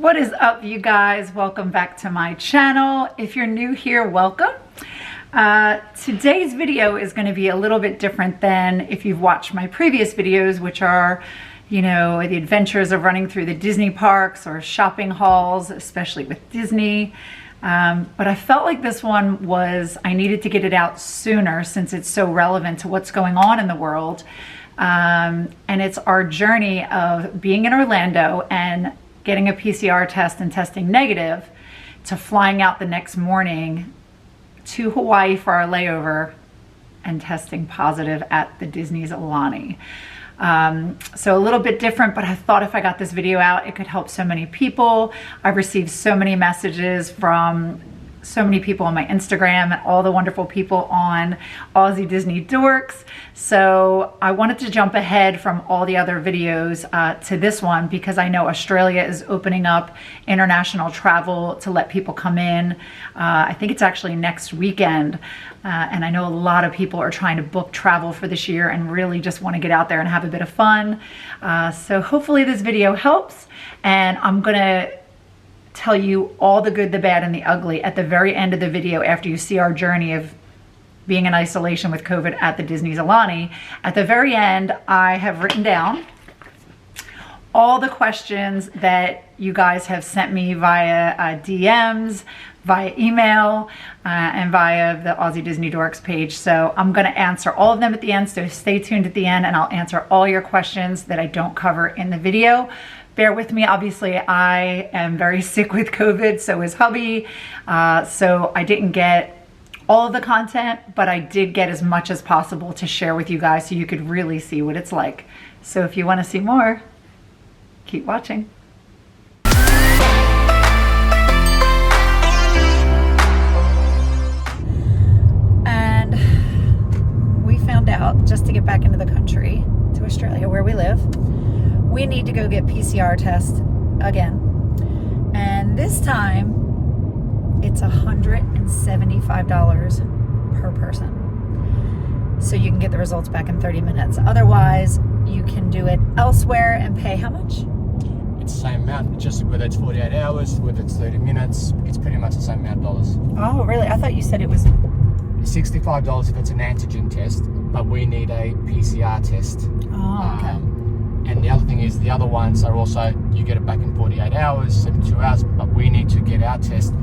What is up, you guys? Welcome back to my channel. If you're new here, welcome. Today's video is going to be a little bit different than if you've watched my previous videos, which are, you know, the adventures of running through the Disney parks or shopping halls, especially with Disney. But I felt like this one I needed to get it out sooner since it's so relevant to what's going on in the world. And it's our journey of being in Orlando and getting a PCR test and testing negative to flying out the next morning to Hawaii for our layover and testing positive at the Disney's Aulani. So a little bit different, but I thought if I got this video out, it could help so many people. I've received so many messages from so many people on my Instagram and all the wonderful people on Aussie Disney Dorks. So I wanted to jump ahead from all the other videos to this one because I know Australia is opening up international travel to let people come in. I think it's actually next weekend. And I know a lot of people are trying to book travel for this year and really just want to get out there and have a bit of fun. So hopefully this video helps, and I'm gonna tell you all the good, the bad, and the ugly at the very end of the video after you see our journey of being in isolation with COVID at the Disney's Aulani. At the very end, I have written down all the questions that you guys have sent me via DMs, via email, and via the Aussie Disney Dorks page. So I'm gonna answer all of them at the end, so stay tuned at the end and I'll answer all your questions that I don't cover in the video. Bear with me, obviously I am very sick with COVID, so is hubby. So I didn't get all of the content, but I did get as much as possible to share with you guys so you could really see what it's like. So if you wanna see more, keep watching. And we found out, just to get back into the country, to Australia where we live, we need to go get PCR test again. And this time, it's $175 per person. So you can get the results back in 30 minutes. Otherwise, you can do it elsewhere and pay how much? It's the same amount, just whether it's 48 hours, whether it's 30 minutes, it's pretty much the same amount of dollars. Oh, really? I thought you said it was $65 if it's an antigen test, but we need a PCR test. Oh, okay. And the other thing is, the other ones are also, you get it back in 48 hours, 72 hours, but we need to get our test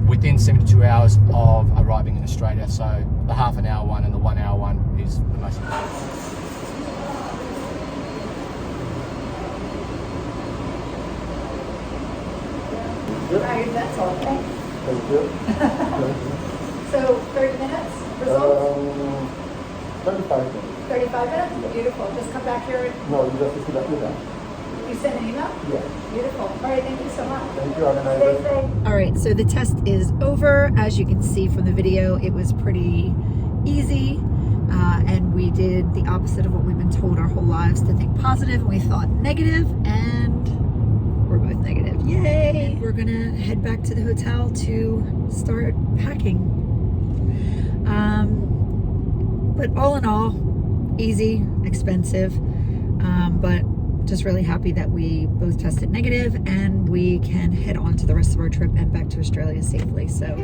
within 72 hours of arriving in Australia. So the half an hour one and the 1 hour one is the most important. Right, that's all, okay. Thank you. So 30 minutes, results? 35 minutes. 35 minutes? Beautiful. Just come back here. No, you just see that email. You send an email? Yeah. Beautiful. All right, thank you so much. Thank you. Have a nice day. All right, so the test is over. As you can see from the video, it was pretty easy. And we did the opposite of what we've been told our whole lives, to think positive. And we thought negative, and we're both negative. Yay! We're gonna head back to the hotel to start packing. But all in all, easy, expensive, but just really happy that we both tested negative and we can head on to the rest of our trip and back to Australia safely. So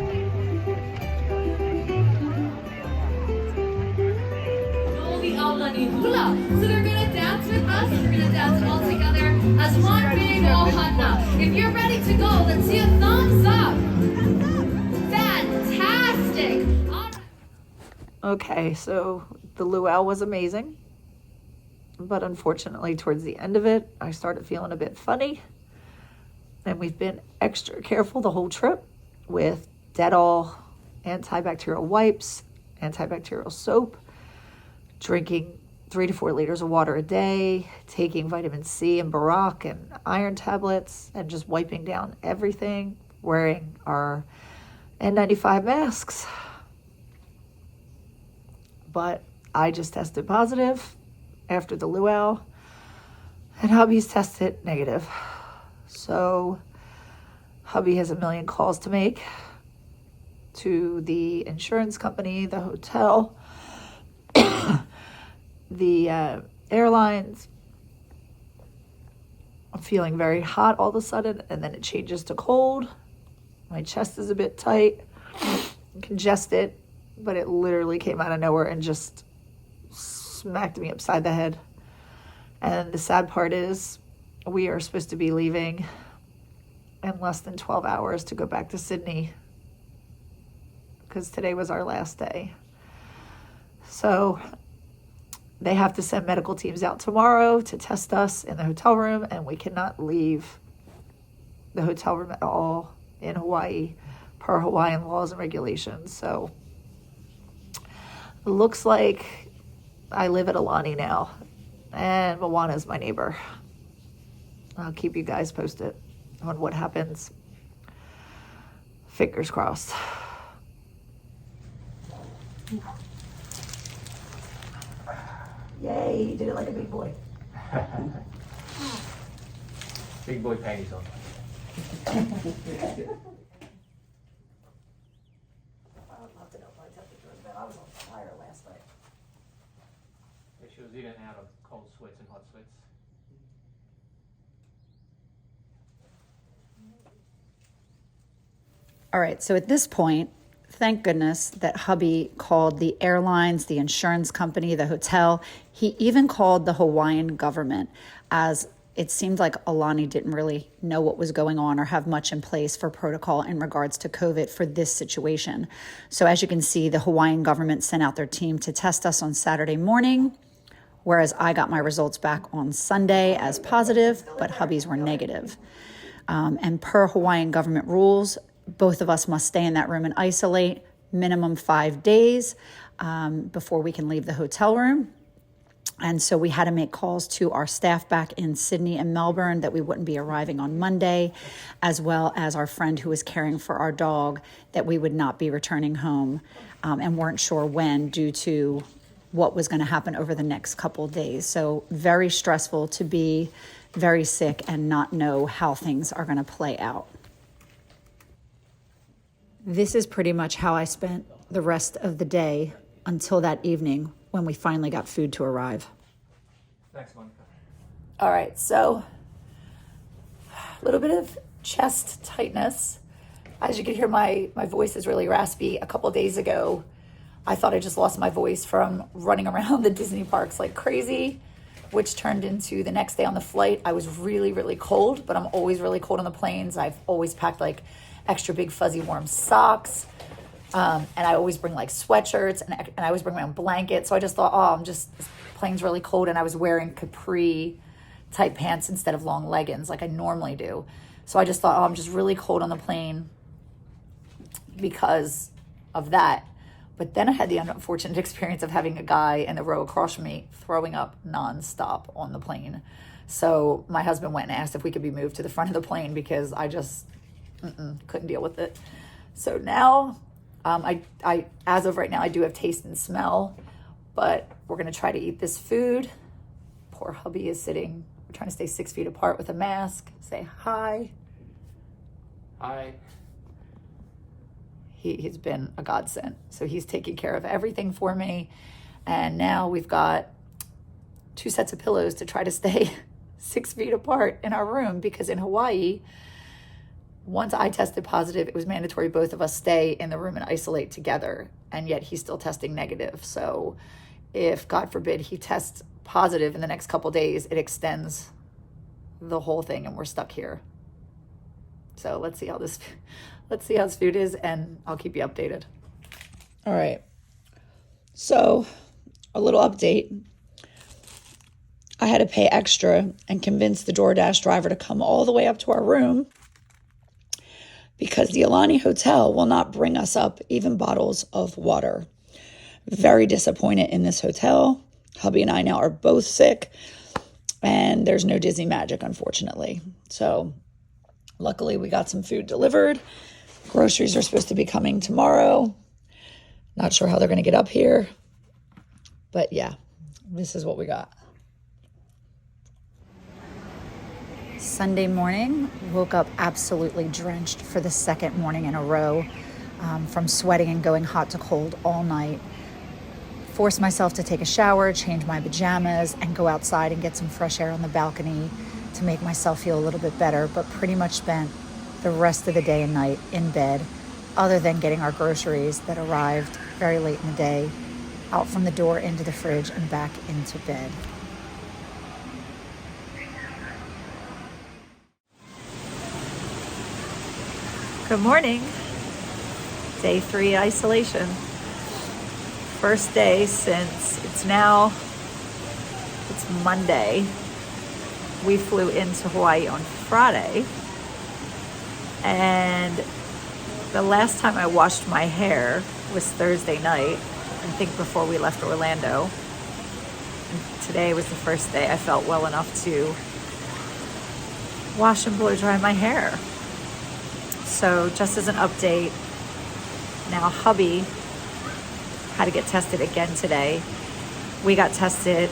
The Aulani hula. So they're gonna dance with us. We're gonna dance all together as one big ohana. If you're ready to go, let's see a thumbs up. Fantastic. okay, so the luau was amazing, but unfortunately towards the end of it, I started feeling a bit funny. And we've been extra careful the whole trip with Dettol, antibacterial wipes, antibacterial soap, drinking 3 to 4 liters of water a day, taking vitamin C and Barak and iron tablets, and just wiping down everything, wearing our N95 masks. But I just tested positive after the luau, and hubby's tested negative. So hubby has a million calls to make to the insurance company, the hotel, the airlines, I'm feeling very hot all of a sudden, and then it changes to cold. My chest is a bit tight, congested, but it literally came out of nowhere and just smacked me upside the head. And the sad part is we are supposed to be leaving in less than 12 hours to go back to Sydney because today was our last day. So they have to send medical teams out tomorrow to test us in the hotel room, and we cannot leave the hotel room at all in Hawaii per Hawaiian laws and regulations. So it looks like I live at Aulani now, and Moana is my neighbor. I'll keep you guys posted on what happens. Fingers crossed. Yay, you did it like a big boy. Big boy panties on. I would love to know my temperature. Man, I was on fire last night. Yeah, she was in and out of cold sweats and hot sweats. All right, so at this point, thank goodness that hubby called the airlines, the insurance company, the hotel. He even called the Hawaiian government, as it seemed like Aulani didn't really know what was going on or have much in place for protocol in regards to COVID for this situation. So as you can see, the Hawaiian government sent out their team to test us on Saturday morning, whereas I got my results back on Sunday as positive, but hubby's were negative. And per Hawaiian government rules, both of us must stay in that room and isolate minimum 5 days before we can leave the hotel room. And so we had to make calls to our staff back in Sydney and Melbourne that we wouldn't be arriving on Monday, as well as our friend who was caring for our dog, that we would not be returning home and weren't sure when due to what was going to happen over the next couple of days. So very stressful to be very sick and not know how things are going to play out. This is pretty much how I spent the rest of the day until that evening when we finally got food to arrive. Thanks, Monica. All right, so a little bit of chest tightness. As you can hear, my voice is really raspy. A couple of days ago, I thought I just lost my voice from running around the Disney parks like crazy, which turned into the next day on the flight. I was really, really cold, but I'm always really cold on the planes. I've always packed like extra big fuzzy warm socks. And I always bring like sweatshirts and I always bring my own blanket. So I just thought, this plane's really cold. And I was wearing capri type pants instead of long leggings like I normally do. So I just thought, I'm just really cold on the plane because of that. But then I had the unfortunate experience of having a guy in the row across from me throwing up nonstop on the plane. So my husband went and asked if we could be moved to the front of the plane because I just couldn't deal with it. So now, I as of right now, I do have taste and smell, but we're going to try to eat this food. Poor hubby is sitting. We're trying to stay 6 feet apart with a mask. Say hi. Hi. He's been a godsend. So he's taking care of everything for me. And now we've got 2 sets of pillows to try to stay 6 feet apart in our room because in Hawaii, once I tested positive, it was mandatory both of us stay in the room and isolate together. And yet he's still testing negative. So if, God forbid, he tests positive in the next couple days, it extends the whole thing and we're stuck here. So let's see how this food is, and I'll keep you updated. All right. So a little update. I had to pay extra and convince the Doordash driver to come all the way up to our room because the Aulani Hotel will not bring us up even bottles of water. Very disappointed in this hotel. Hubby and I now are both sick, and there's no Disney magic, unfortunately. So luckily we got some food delivered. Groceries are supposed to be coming tomorrow. Not sure how they're going to get up here. But yeah, this is what we got. Sunday morning, woke up absolutely drenched for the second morning in a row from sweating and going hot to cold all night. Forced myself to take a shower, change my pajamas, and go outside and get some fresh air on the balcony to make myself feel a little bit better, but pretty much spent the rest of the day and night in bed, other than getting our groceries that arrived very late in the day out from the door into the fridge and back into bed. Good morning. Day 3 isolation. First day since it's Monday. We flew into Hawaii on Friday, and the last time I washed my hair was Thursday night, I think before we left Orlando. And today was the first day I felt well enough to wash and blow dry my hair. So just as an update, now hubby had to get tested again today. We got tested.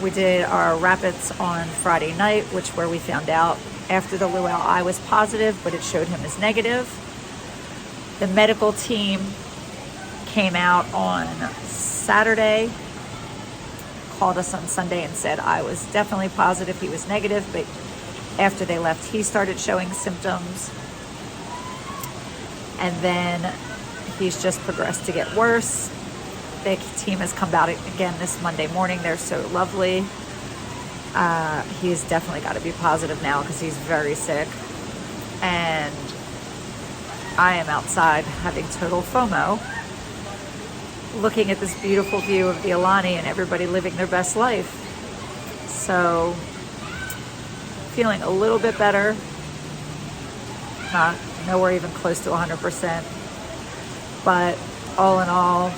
We did our rapids on Friday night, where we found out after the Luau I was positive, but it showed him as negative. The medical team came out on Saturday, called us on Sunday and said I was definitely positive, he was negative, but after they left, he started showing symptoms. And then he's just progressed to get worse. The team has come out again this Monday morning. They're so lovely. He's definitely got to be positive now because he's very sick. And I am outside having total FOMO, looking at this beautiful view of the Aulani and everybody living their best life. So feeling a little bit better. Not nowhere even close to 100%. But all in all,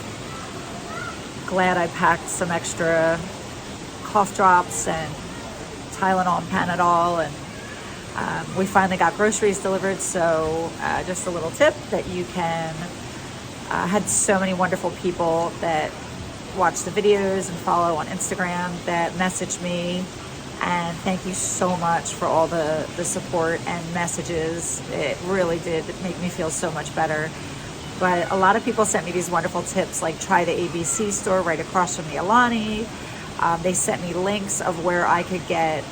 glad I packed some extra cough drops and Tylenol and Panadol, and we finally got groceries delivered. So just a little tip that you can, had so many wonderful people that watch the videos and follow on Instagram that messaged me, and thank you so much for all the support and messages. It really did make me feel so much better. But a lot of people sent me these wonderful tips, like try the ABC store right across from the Aulani. They sent me links of where I could get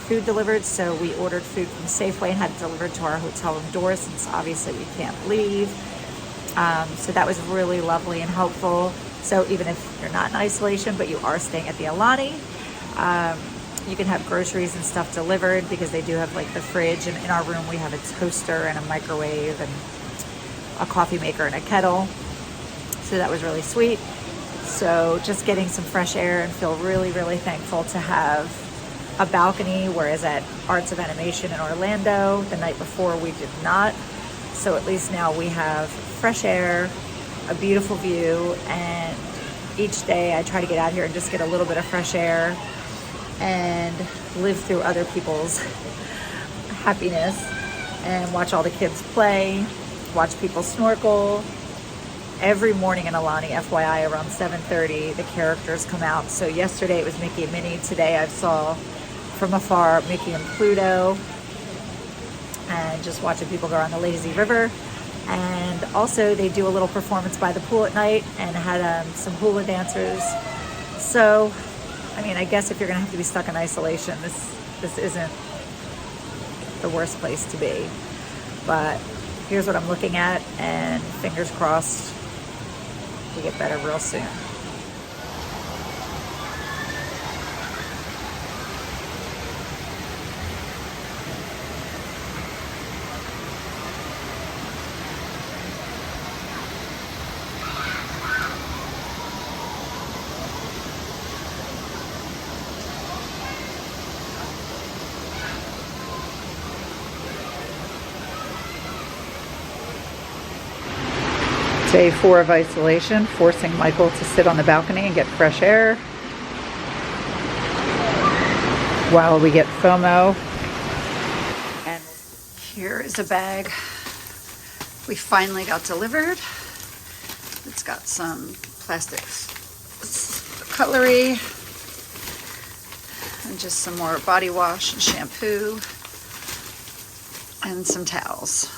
food delivered. So we ordered food from Safeway and had it delivered to our hotel room door, since obviously we can't leave. So that was really lovely and helpful. So even if you're not in isolation, but you are staying at the Aulani, you can have groceries and stuff delivered, because they do have like the fridge, and in our room we have a toaster and a microwave and a coffee maker and a kettle. So that was really sweet. So just getting some fresh air, and feel really, really thankful to have a balcony, whereas at Arts of Animation in Orlando the night before we did not. So at least now we have fresh air, a beautiful view, and each day I try to get out here and just get a little bit of fresh air and live through other people's happiness and watch all the kids play, watch people snorkel. Every morning in Aulani, FYI, around 7:30, the characters come out. So yesterday it was Mickey and Minnie. Today I saw from afar Mickey and Pluto, and just watching people go around the lazy river. And also they do a little performance by the pool at night, and had some hula dancers. So, I mean, I guess if you're gonna have to be stuck in isolation, this isn't the worst place to be. But here's what I'm looking at, and fingers crossed we get better real soon. Day 4 of isolation, forcing Michael to sit on the balcony and get fresh air while we get FOMO. And here is a bag we finally got delivered. It's got some plastic cutlery and just some more body wash and shampoo and some towels.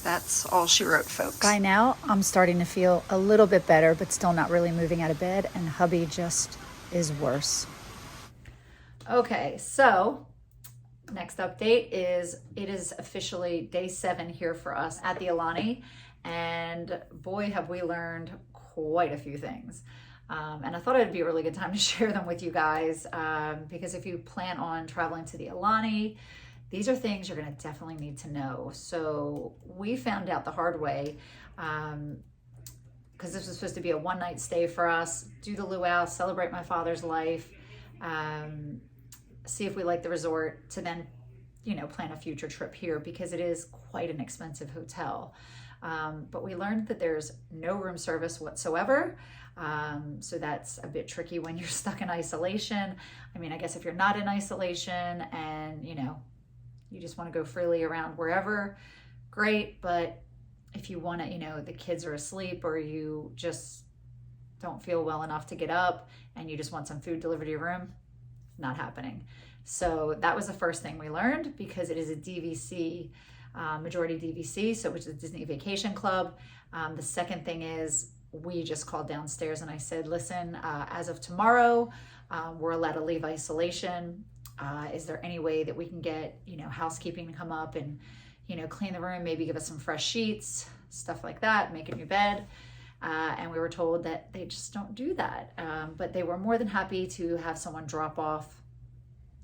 That's all she wrote, folks. By now, I'm starting to feel a little bit better, but still not really moving out of bed, and hubby just is worse. Okay, so next update is it is officially day 7 here for us at the Aulani, and boy have we learned quite a few things. And I thought it'd be a really good time to share them with you guys, because if you plan on traveling to the Aulani, these are things you're going to definitely need to know. So we found out the hard way, because this was supposed to be a one-night stay for us, do the luau, celebrate my father's life, see if we like the resort, to then, you know, plan a future trip here, because it is quite an expensive hotel. But we learned that there's no room service whatsoever. So that's a bit tricky when you're stuck in isolation. I mean, I guess if you're not in isolation and, you know, you just want to go freely around wherever, great. But if you want to, you know, the kids are asleep, or you just don't feel well enough to get up and you just want some food delivered to your room, not happening. So that was the first thing we learned, because it is a DVC, majority DVC, so which is Disney Vacation Club. The second thing is we just called downstairs and I said, listen, as of tomorrow, we're allowed to leave isolation. Is there any way that we can get, you know, housekeeping to come up and, you know, clean the room, maybe give us some fresh sheets, stuff like that, make a new bed. And we were told that they just don't do that. But they were more than happy to have someone drop off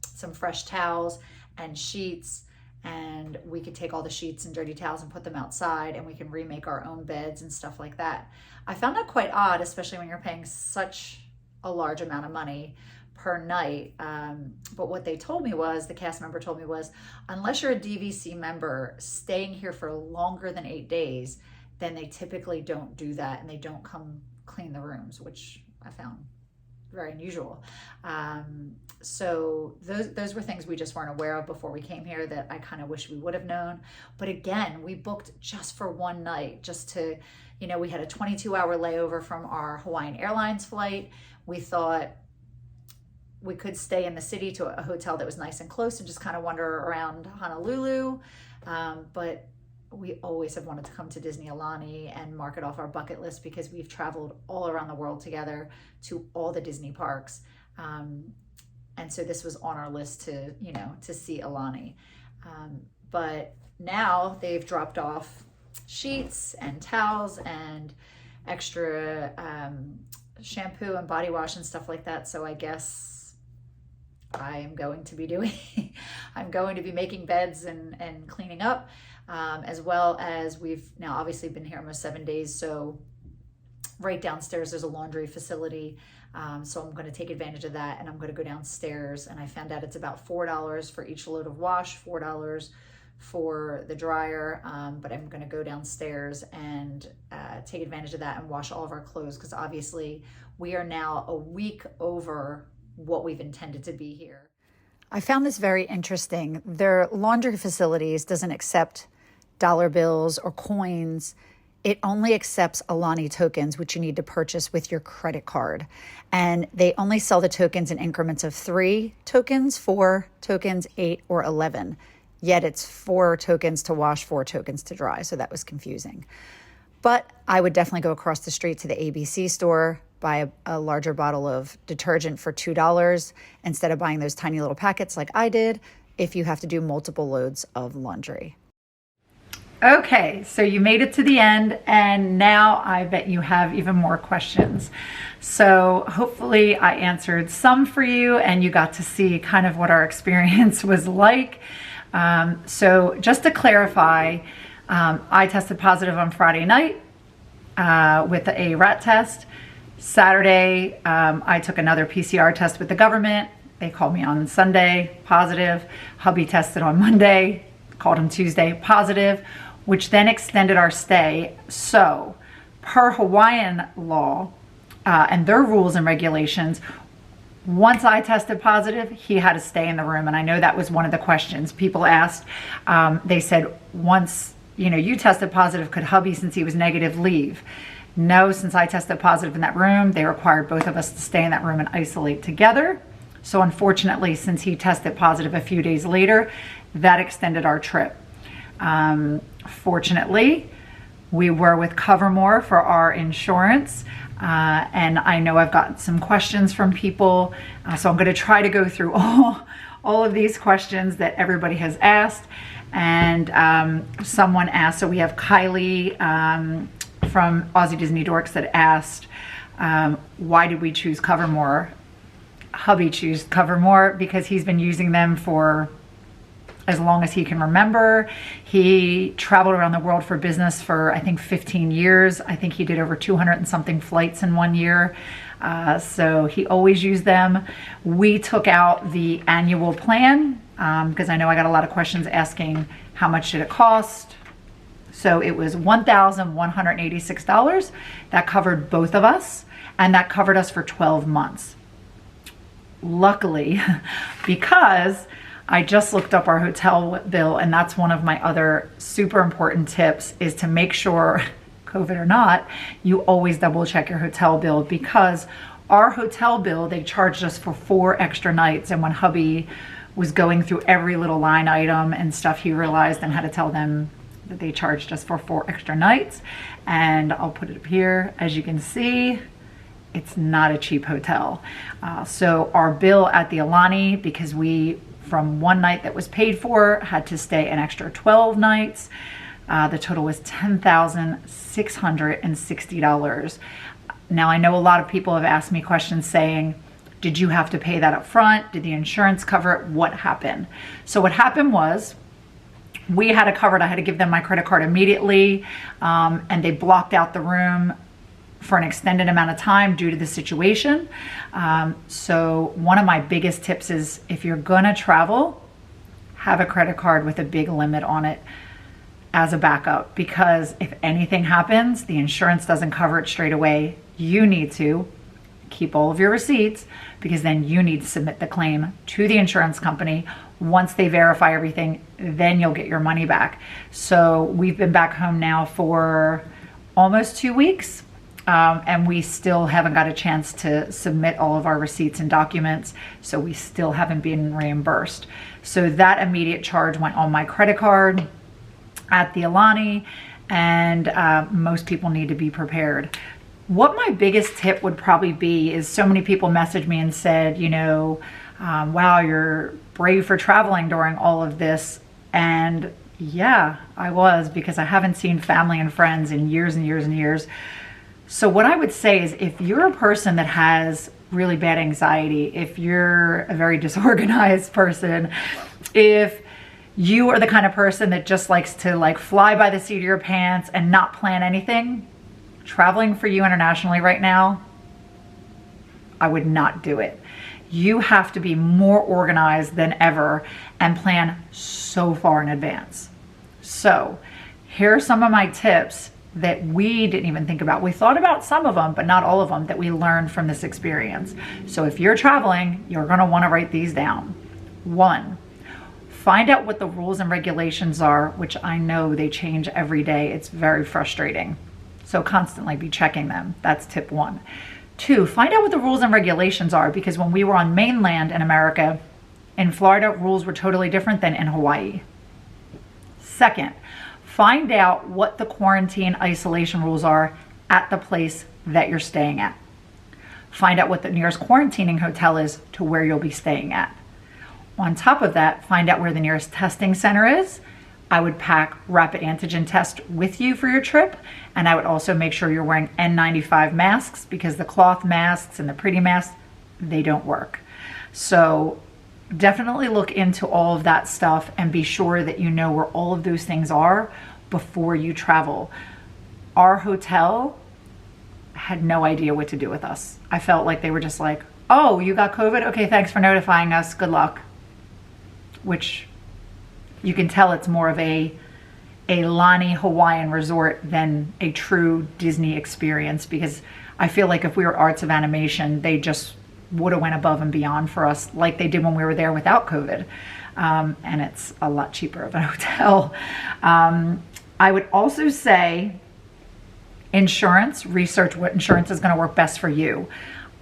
some fresh towels and sheets, and we could take all the sheets and dirty towels and put them outside, and we can remake our own beds and stuff like that. I found that quite odd, especially when you're paying such a large amount of money per night. But what they told me was, the cast member told me was, unless you're a DVC member staying here for longer than 8 days, then they typically don't do that, and they don't come clean the rooms, which I found very unusual. So those were things we just weren't aware of before we came here, that I kind of wish we would have known. But again, we booked just for one night, just to, you know, we had a 22-hour layover from our Hawaiian Airlines flight. We thought we could stay in the city to a hotel that was nice and close and just kind of wander around Honolulu. But we always have wanted to come to Disney Aulani and mark it off our bucket list, because we've traveled all around the world together to all the Disney parks. And so this was on our list to, you know, to see Aulani. But now they've dropped off sheets and towels and extra shampoo and body wash and stuff like that. So I guess I am going to be doing, I'm going to be making beds and cleaning up, as well as we've now obviously been here almost 7 days. So right downstairs, there's a laundry facility. So I'm going to take advantage of that, and I'm going to go downstairs, and I found out it's about $4 for each load of wash, $4 for the dryer. But I'm going to go downstairs and take advantage of that and wash all of our clothes, because obviously we are now a week over what we've intended to be here. I found this very interesting. Their laundry facilities doesn't accept dollar bills or coins. It only accepts Aulani tokens, which you need to purchase with your credit card. And they only sell the tokens in increments of 3 tokens, 4 tokens, 8, or 11. Yet it's 4 tokens to wash, 4 tokens to dry. So that was confusing. But I would definitely go across the street to the ABC store, buy a larger bottle of detergent for $2 instead of buying those tiny little packets like I did, if you have to do multiple loads of laundry. Okay, so you made it to the end, and now I bet you have even more questions. So hopefully I answered some for you, and you got to see kind of what our experience was like. So just to clarify, I tested positive on Friday night with a rat test. Saturday, I took another PCR test with the government. They called me on Sunday, positive. Hubby tested on Monday, called him Tuesday, positive, which then extended our stay. So per Hawaiian law and their rules and regulations, once I tested positive, he had to stay in the room. And I know that was one of the questions people asked. They said, once you tested positive, could hubby, since he was negative, leave? No, since I tested positive in that room, they required both of us to stay in that room and isolate together. So unfortunately, since he tested positive a few days later, that extended our trip. Fortunately, we were with Covermore for our insurance, and I know I've gotten some questions from people, so I'm going to try to go through all all of these questions that everybody has asked. And someone asked, so we have Kylie from Aussie Disney Dorks that asked, why did we choose Covermore? Hubby chose Covermore because he's been using them for as long as he can remember. He traveled around the world for business for, I think, 15 years. I think he did over 200 and something flights in 1 year. So he always used them. We took out the annual plan because I know I got a lot of questions asking how much did it cost. So it was $1,186. That covered both of us, and that covered us for 12 months. Luckily, because I just looked up our hotel bill, and that's one of my other super important tips, is to make sure, COVID or not, you always double check your hotel bill, because our hotel bill, they charged us for 4 extra nights. And when hubby was going through every little line item and stuff, he realized and had to tell them that they charged us for 4 extra nights. And I'll put it up here. As you can see, it's not a cheap hotel. So our bill at the Aulani, because we, from 1 night that was paid for, had to stay an extra 12 nights. The total was $10,660. Now, I know a lot of people have asked me questions saying, did you have to pay that up front? Did the insurance cover it? What happened? So what happened was, we had it covered. I had to give them my credit card immediately, and they blocked out the room for an extended amount of time due to the situation. So one of my biggest tips is, if you're gonna travel, have a credit card with a big limit on it as a backup, because if anything happens, the insurance doesn't cover it straight away. You need to keep all of your receipts, because then you need to submit the claim to the insurance company. Once they verify everything, then you'll get your money back. So we've been back home now for almost 2 weeks. And we still haven't got a chance to submit all of our receipts and documents, so we still haven't been reimbursed. So that immediate charge went on my credit card at the Aulani, and most people need to be prepared. What my biggest tip would probably be is, so many people messaged me and said, you know, wow, you're brave for traveling during all of this. And yeah, I was, because I haven't seen family and friends in years and years and years. So what I would say is, if you're a person that has really bad anxiety, if you're a very disorganized person, if you are the kind of person that just likes to like fly by the seat of your pants and not plan anything, traveling for you internationally right now, I would not do it. You have to be more organized than ever and plan so far in advance. So here are some of my tips that we didn't even think about. We thought about some of them, but not all of them, that we learned from this experience. So if you're traveling, you're gonna wanna write these down. 1, find out what the rules and regulations are, which I know they change every day. It's very frustrating. So constantly be checking them. That's tip 1. 2, find out what the rules and regulations are, because when we were on mainland in America, in Florida, rules were totally different than in Hawaii. 2nd, find out what the quarantine isolation rules are at the place that you're staying at. Find out what the nearest quarantining hotel is to where you'll be staying at. On top of that, find out where the nearest testing center is. I would pack rapid antigen test with you for your trip, and I would also make sure you're wearing N95 masks, because the cloth masks and the pretty masks, they don't work. So definitely look into all of that stuff and be sure that you know where all of those things are before you travel. Our hotel had no idea what to do with us. I felt like they were just like, oh, you got COVID? Okay, thanks for notifying us. Good luck. Which you can tell it's more of a Aulani Hawaiian resort than a true Disney experience, because I feel like if we were Arts of Animation, they just would have went above and beyond for us, like they did when we were there without COVID. And it's a lot cheaper of a hotel. I would also say insurance. Research what insurance is going to work best for you.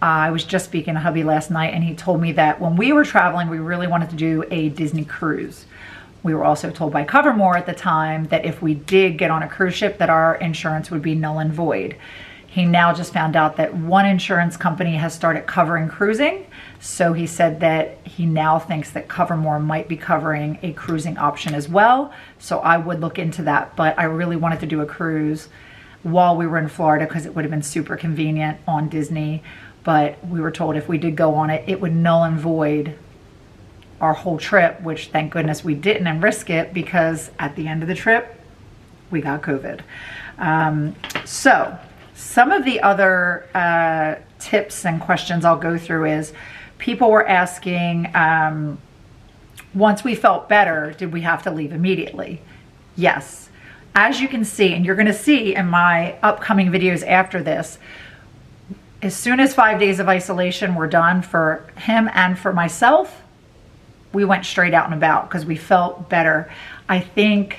I was just speaking to hubby last night, and he told me that when we were traveling, we really wanted to do a Disney cruise. We were also told by Covermore at the time that if we did get on a cruise ship, that our insurance would be null and void. He now just found out that one insurance company has started covering cruising. So he said that he now thinks that Covermore might be covering a cruising option as well. So I would look into that, but I really wanted to do a cruise while we were in Florida because it would have been super convenient on Disney. But we were told if we did go on it, it would null and void our whole trip, which thank goodness we didn't and risk it, because at the end of the trip, we got COVID. So some of the other tips and questions I'll go through is people were asking, once we felt better, did we have to leave immediately? Yes. As you can see, and you're going to see in my upcoming videos after this, as soon as 5 days of isolation were done for him and for myself, we went straight out and about because we felt better. I think,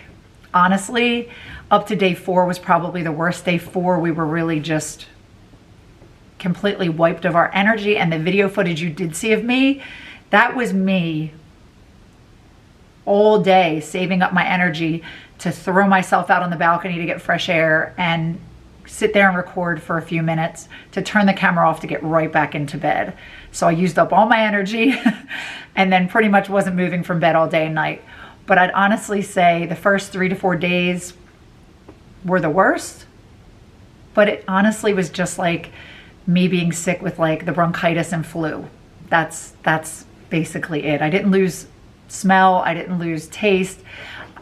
honestly, up to day 4 was probably the worst. Day 4, we were really just completely wiped of our energy. And the video footage you did see of me, that was me all day saving up my energy to throw myself out on the balcony to get fresh air and sit there and record for a few minutes, to turn the camera off to get right back into bed. So I used up all my energy and then pretty much wasn't moving from bed all day and night. But I'd honestly say the first 3 to 4 days were the worst. But it honestly was just like me being sick with like the bronchitis and flu. That's basically it. I didn't lose smell. I didn't lose taste.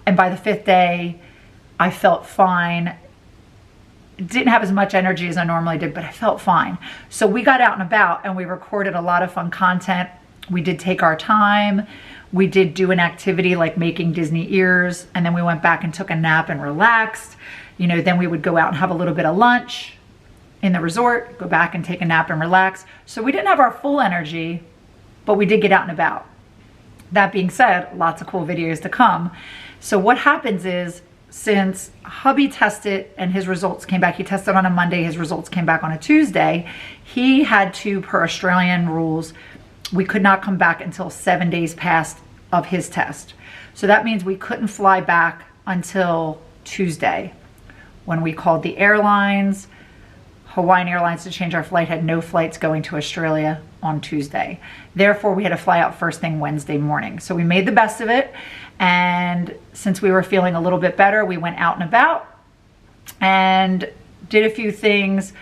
And by the 5th day, I felt fine. Didn't have as much energy as I normally did, but I felt fine. So we got out and about and we recorded a lot of fun content. We did take our time. We did do an activity like making Disney ears, and then we went back and took a nap and relaxed. You know, then we would go out and have a little bit of lunch in the resort, go back and take a nap and relax. So we didn't have our full energy, but we did get out and about. That being said, lots of cool videos to come. So what happens is, since hubby tested and his results came back, he tested on a Monday, his results came back on a Tuesday, he had to, per Australian rules, we could not come back until 7 days past of his test. So that means we couldn't fly back until Tuesday. When we called the airlines, Hawaiian Airlines, to change our flight, had no flights going to Australia on Tuesday. Therefore, we had to fly out first thing Wednesday morning. So we made the best of it. And since we were feeling a little bit better, we went out and about and did a few things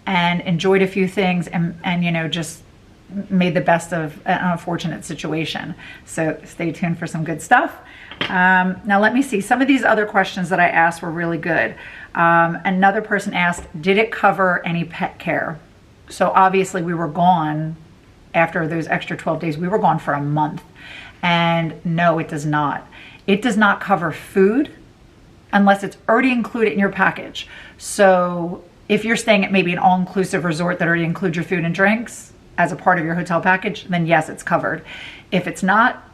and enjoyed a few things and you know, just made the best of an unfortunate situation. So stay tuned for some good stuff. Now let me see. Some of these other questions that I asked were really good. Another person asked, did it cover any pet care? So obviously we were gone after those extra 12 days. We were gone for a month. And no, it does not. It does not cover food unless it's already included in your package. So if you're staying at maybe an all-inclusive resort that already includes your food and drinks as a part of your hotel package, then yes, it's covered. If it's not,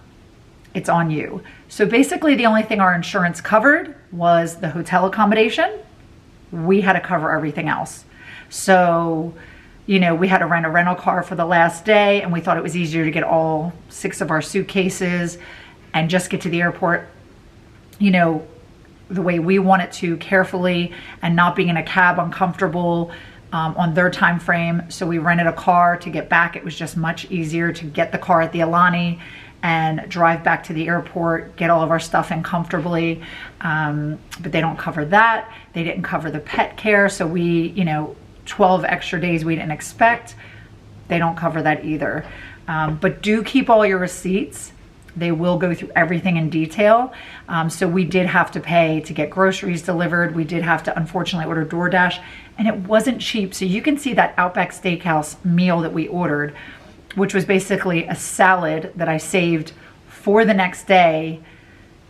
it's on you. So basically the only thing our insurance covered was the hotel accommodation. We had to cover everything else. So, you know, we had to rent a rental car for the last day, and we thought it was easier to get all 6 of our suitcases and just get to the airport, you know, the way we want it to, carefully, and not being in a cab uncomfortable on their time frame. So we rented a car to get back. It was just much easier to get the car at the Aulani and drive back to the airport, get all of our stuff in comfortably. But they don't cover that. They didn't cover the pet care. So we, you know, 12 extra days we didn't expect, they don't cover that either. But do keep all your receipts. They will go through everything in detail. So we did have to pay to get groceries delivered. We did have to, unfortunately, order Doordash, and it wasn't cheap. So you can see that Outback Steakhouse meal that we ordered, which was basically a salad that I saved for the next day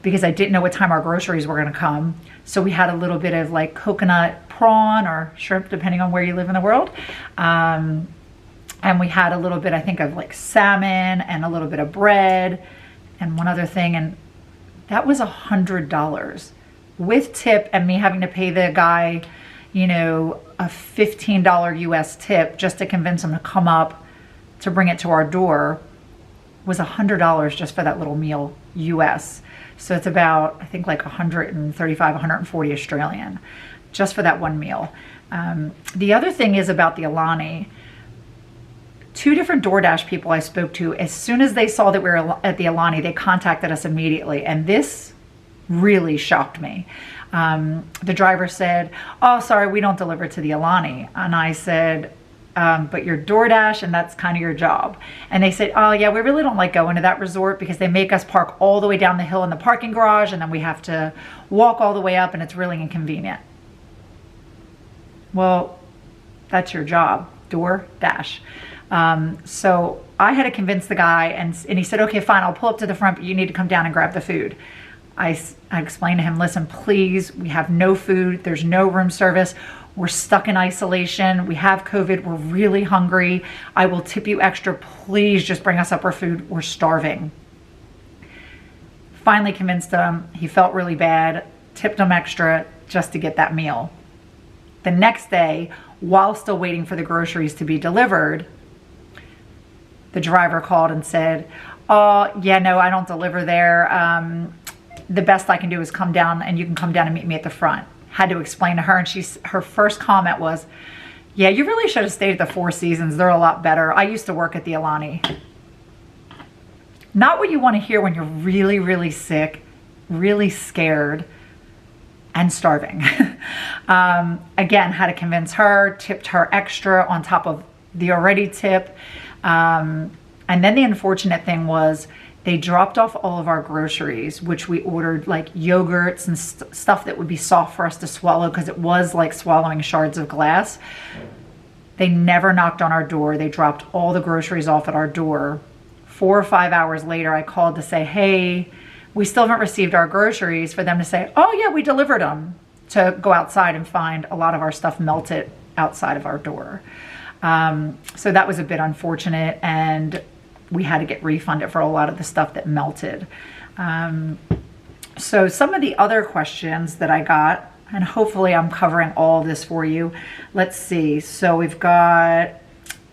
because I didn't know what time our groceries were gonna come. So we had a little bit of like coconut prawn or shrimp, depending on where you live in the world. And we had a little bit, I think, of like salmon and a little bit of bread and one other thing. And that was $100 with tip, and me having to pay the guy, you know, a $15 US tip just to convince him to come up to bring it to our door was $100 just for that little meal US. So it's about, I think, like 135, 140 Australian. just for that one meal. The other thing is about the Aulani. 2 different Doordash people I spoke to, as soon as they saw that we were at the Aulani, they contacted us immediately. And this really shocked me. The driver said, "Oh, sorry, we don't deliver to the Aulani." And I said, "But you're DoorDash and that's kind of your job." And they said, "Oh yeah, we really don't like going to that resort because they make us park all the way down the hill in the parking garage and then we have to walk all the way up and it's really inconvenient." Well, that's your job, DoorDash. So I had to convince the guy and he said, "Okay, fine, I'll pull up to the front, but you need to come down and grab the food." I explained to him, "Listen, please, we have no food. There's no room service. We're stuck in isolation. We have COVID. We're really hungry. I will tip you extra. Please just bring us up our food. We're starving." Finally convinced him. He felt really bad, tipped him extra just to get that meal. The next day, while still waiting for the groceries to be delivered, the driver called and said, "Oh, yeah, no, I don't deliver there. The best I can do is come down and you can come down and meet me at the front." Had to explain to her, and her first comment was, "Yeah, you really should have stayed at the Four Seasons. They're a lot better. I used to work at the Aulani." Not what you want to hear when you're really, really sick, really scared, and starving. Again, had to convince her, tipped her extra on top of the already tip. And then the unfortunate thing was they dropped off all of our groceries, which we ordered, like yogurts and stuff that would be soft for us to swallow because it was like swallowing shards of glass. They never knocked on our door. They dropped all the groceries off at our door. 4 or 5 hours later, I called to say, "Hey, we still haven't received our groceries," for them to say, "Oh yeah, we delivered them," to go outside and find a lot of our stuff melted outside of our door. So that was a bit unfortunate, and we had to get refunded for a lot of the stuff that melted. So some of the other questions that I got, and hopefully I'm covering all of this for you. Let's see. So we've got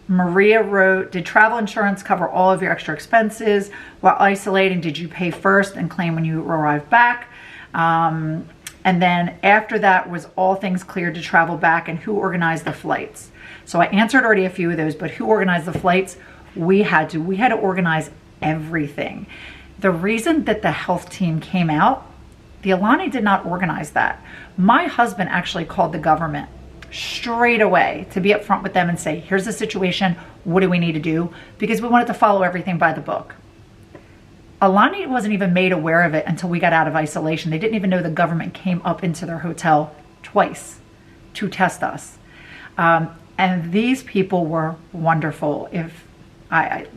Maria wrote, "Did travel insurance cover all of your extra expenses while isolating? Did you pay first and claim when you arrived back? And then after that, was all things cleared to travel back, and who organized the flights?" So I answered already a few of those, but who organized the flights? We had to organize everything. The reason that the health team came out, the Aulani did not organize that. My husband actually called the government straight away to be upfront with them and say, "Here's the situation. What do we need to do?" Because we wanted to follow everything by the book. Aulani wasn't even made aware of it until we got out of isolation. They didn't even know the government came up into their hotel twice to test us. And these people were wonderful. If I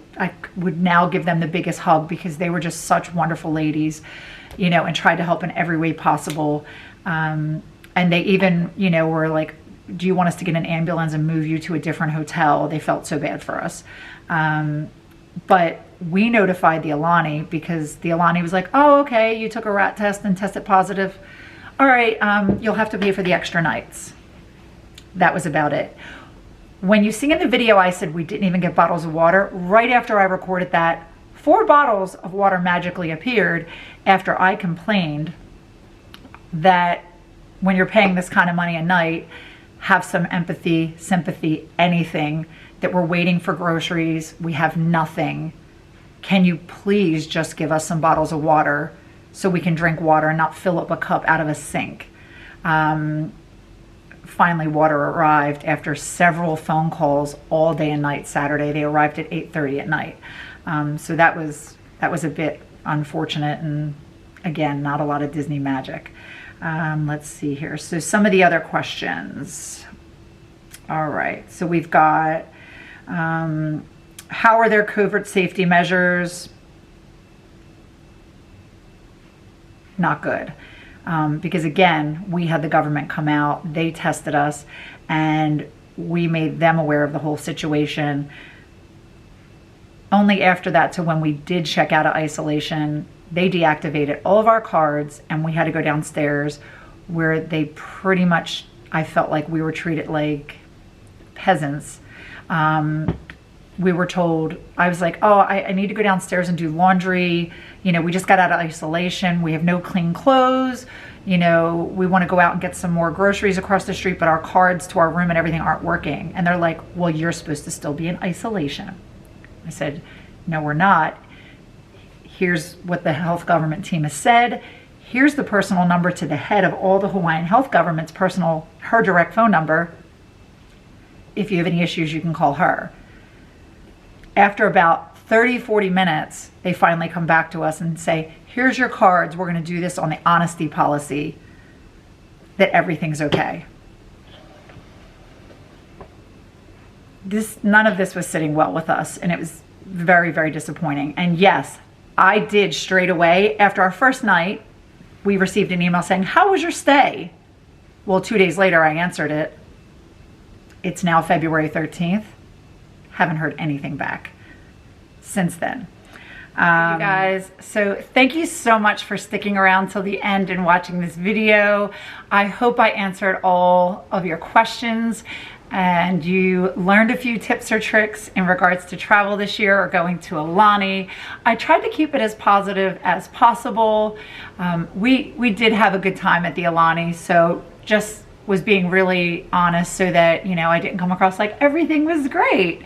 would now give them the biggest hug because they were just such wonderful ladies, you know, and tried to help in every way possible. And they even, you know, were like, "Do you want us to get an ambulance and move you to a different hotel?" They felt so bad for us. But we notified the Aulani because the Aulani was like, "Oh, okay, you took a rat test and tested positive. All right, you'll have to pay for the extra nights." That was about it. When you see in the video, I said we didn't even get bottles of water. Right after I recorded that, 4 bottles of water magically appeared after I complained that when you're paying this kind of money a night, have some empathy, sympathy, anything, that we're waiting for groceries. We have nothing. Can you please just give us some bottles of water so we can drink water and not fill up a cup out of a sink? Finally, water arrived after several phone calls all day and night Saturday. They arrived at 8:30 at night. So that was a bit unfortunate, and again, not a lot of Disney magic. Let's see here. So some of the other questions. All right. So we've got, how are their COVID safety measures? Not good. Because again, we had the government come out, they tested us, and we made them aware of the whole situation. Only after that, to when we did check out of isolation, they deactivated all of our cards and we had to go downstairs, where they pretty much, I felt like we were treated like peasants. We were told, I was like, "Oh, I need to go downstairs and do laundry. You know, we just got out of isolation. We have no clean clothes. you know, we want to go out and get some more groceries across the street, but our cards to our room and everything aren't working. And they're like, well, you're supposed to still be in isolation. I said, no, we're not. Here's what the health government team has said. Here's the personal number to the head of all the Hawaiian health government's her direct phone number. If you have any issues, you can call her. After about 30, 40 minutes, they finally come back to us and say, here's your cards. We're going to do this on the honesty policy that everything's okay. None of this was sitting well with us, and it was very, very disappointing. And yes, I did straight away. After our first night, we received an email saying, how was your stay? Well, 2 days later, I answered it. It's now February 13th. Haven't heard anything back since then. You guys, so thank you so much for sticking around till the end and watching this video. I hope I answered all of your questions and you learned a few tips or tricks in regards to travel this year or going to Aulani. I tried to keep it as positive as possible. We did have a good time at the Aulani, so just was being really honest so that, you know, I didn't come across like everything was great.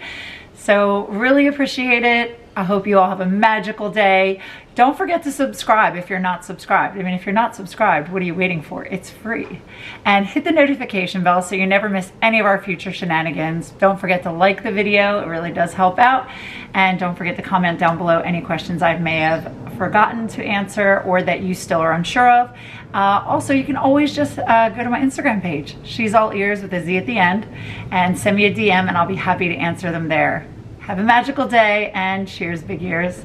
So really appreciate it. I hope you all have a magical day. Don't forget to subscribe if you're not subscribed. I mean, if you're not subscribed, what are you waiting for? It's free. And hit the notification bell so you never miss any of our future shenanigans. Don't forget to like the video. It really does help out. And don't forget to comment down below any questions I may have forgotten to answer or that you still are unsure of. Also, you can always just go to my Instagram page. She's all ears with a Z at the end. And send me a DM and I'll be happy to answer them there. Have a magical day and cheers, big ears.